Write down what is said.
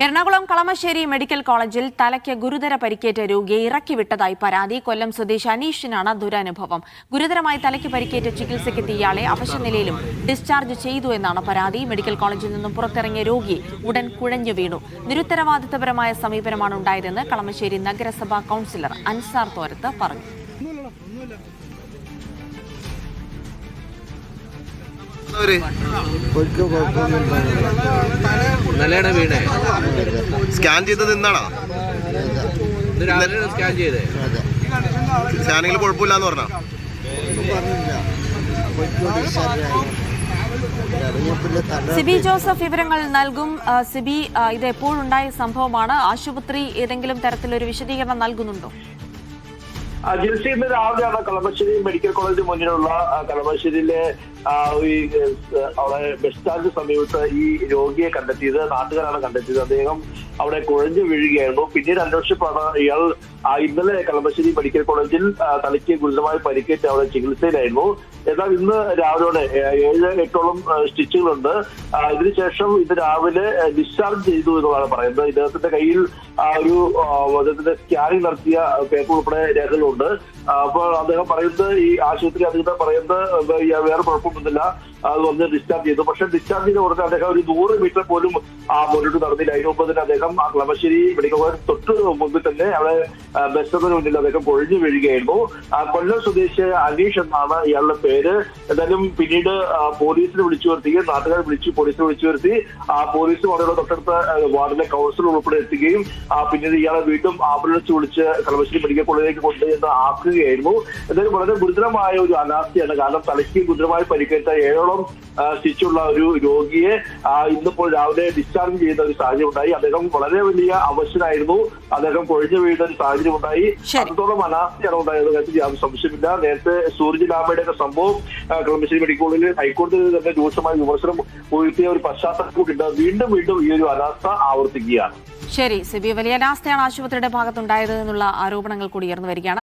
Ernakulam Kalamassery medical കോളേജിൽ തലയ്ക്ക് ഗുരുതര പരിക്കേറ്റ രോഗിയെ ഇറക്കിവിട്ടതായി പരാതി. കൊല്ലം സ്വദേശി അനീഷിനാണ് ദുരനുഭവം. ഗുരുതരമായി തലയ്ക്ക് പരിക്കേറ്റ് ചികിത്സയ്ക്കെത്തിയ ഇയാളെ അവശനിലയിലും ഡിസ്ചാർജ് ചെയ്തു എന്നാണ് പരാതി. മെഡിക്കൽ കോളേജിൽ നിന്നും പുറത്തിറങ്ങിയ രോഗി ഉടൻ കുഴഞ്ഞു വീണു. നിരുത്തരവാദിത്തപരമായ സമീപനമാണ് ഉണ്ടായതെന്ന് കളമശ്ശേരി നഗരസഭാ കൌൺസിലർ അൻസാർ തോരത്ത് പറഞ്ഞു. സ്കാൻ ചെയ്തത് ഇന്നാണോ? സ്കാൻ ചെയ്തേ സ്കാനിങ്ങിൽ കുഴപ്പമില്ലാന്ന് പറഞ്ഞോ? സിബി ജോസഫ് വിവരങ്ങൾ നൽകും. സിബി, ഇത് എപ്പോഴുണ്ടായ സംഭവമാണ്? ആശുപത്രി ഏതെങ്കിലും തരത്തിലൊരു വിശദീകരണം നൽകുന്നുണ്ടോ? ജിൽസി, ഇന്ന് രാവിലെയാണ് കളമശ്ശേരി മെഡിക്കൽ കോളേജിന് മുന്നിലുള്ള കളമശ്ശേരിയിലെ അവിടെ ബസ് സ്റ്റാൻഡ് സമീപത്ത് ഈ രോഗിയെ കണ്ടെത്തിയത്. നാട്ടുകാരാണ് കണ്ടെത്തിയത്. അദ്ദേഹം അവിടെ കുഴഞ്ഞു വീഴുകയായിരുന്നു. പിന്നീട് അന്വേഷിച്ചപ്പോഴാണ് ഇയാൾ ഇന്നലെ കളമശ്ശേരി മെഡിക്കൽ കോളേജിൽ തലയ്ക്ക് ഗുരുതരമായി പരിക്കേറ്റ് അവിടെ ചികിത്സയിലായിരുന്നു. എന്നാൽ ഇന്ന് രാവിലെ 7-8ഓളം സ്റ്റിച്ചുകളുണ്ട്. ഇതിനുശേഷം ഇത് രാവിലെ ഡിസ്ചാർജ് ചെയ്തു എന്നുള്ളതാണ് പറയുന്നത്. ഇദ്ദേഹത്തിന്റെ കയ്യിൽ അദ്ദേഹത്തിന്റെ സ്കാനിങ് നടത്തിയ പേപ്പർ ഉൾപ്പെടെ രേഖകളുണ്ട്. അപ്പോൾ അദ്ദേഹം പറയുന്നത്, ഈ ആശുപത്രി അധികൃതർ പറയുന്നത് വേറെ കുഴപ്പമൊന്നുമില്ല, അത് വന്ന് ഡിസ്ചാർജ് ചെയ്തു. പക്ഷെ ഡിസ്ചാർജ് ചെയ്ത ഉടനെ അദ്ദേഹം ഒരു 100 മീറ്റർ പോലും മുന്നോട്ട് നടന്നില്ല. അതിന് മുമ്പ് തന്നെ അദ്ദേഹം ആ കളമശ്ശേരി മെഡിക്കൽ കോളേജ് തൊട്ട് മുമ്പിൽ തന്നെ അവിടെ ബസ് സ്റ്റോപ്പിന് മുന്നിൽ അദ്ദേഹം കൊഴിഞ്ഞു വീഴുകയായിരുന്നു. കൊല്ലം സ്വദേശി അനീഷ് എന്നാണ് ഇയാളുടെ പേര്. എന്തായാലും പിന്നീട് പോലീസിനെ വിളിച്ചു വരുത്തി, നാട്ടുകാർ പോലീസിനെ വിളിച്ചു വരുത്തി. പോലീസും അവിടെ തൊട്ടടുത്ത വാർഡിലെ കൗൺസിലർ ഉൾപ്പെടെ എത്തുകയും പിന്നീട് ഇയാളെ വീണ്ടും ആംബുലൻസ് വിളിച്ച് കളമശ്ശേരി മെഡിക്കൽ കോളേജിലേക്ക് കൊണ്ടുചെന്ന് ആക്കുകയായിരുന്നു. എന്തായാലും വളരെ ഗുരുതരമായ ഒരു അനാസ്ഥയാണ്. കാരണം തലയ്ക്ക് ഗുരുതരമായി പരിക്കേറ്റ 7ഓളം സ്റ്റിച്ചുള്ള ഒരു രോഗിയെ ഇന്നിപ്പോൾ രാവിലെ ഡിസ്ചാർജ് ചെയ്യുന്ന ഒരു സാഹചര്യം ഉണ്ടായി. അദ്ദേഹം വളരെ വലിയ അവശനായിരുന്നു. അദ്ദേഹം കൊഴിഞ്ഞു വീഴുന്ന ഒരു സാഹചര്യം ഉണ്ടായി. അത്രത്തോളം അനാസ്ഥയാണ് ഉണ്ടായത്, കാര്യത്തിൽ യാതൊരു സംശയമില്ല. നേരത്തെ സൂരജ് ലാമയുടെ ഒക്കെ സംഭവം കളമശ്ശേരി മെഡിക്കൽ കോളേജിൽ ഹൈക്കോടതിയിൽ തന്നെ രൂക്ഷമായ വിമർശനം ഉയർത്തിയ ഒരു പശ്ചാത്തലം കൂടിയുണ്ട്. വീണ്ടും ഈ ഒരു അനാസ്ഥ ആവർത്തിക്കുകയാണ്. ശരി സിബി, വലിയ അനാസ്ഥയാണ് ആശുപത്രിയുടെ ഭാഗത്തുണ്ടായത് എന്നുള്ള ആരോപണങ്ങൾ കൂടി ഉയർന്നു വരികയാണ്.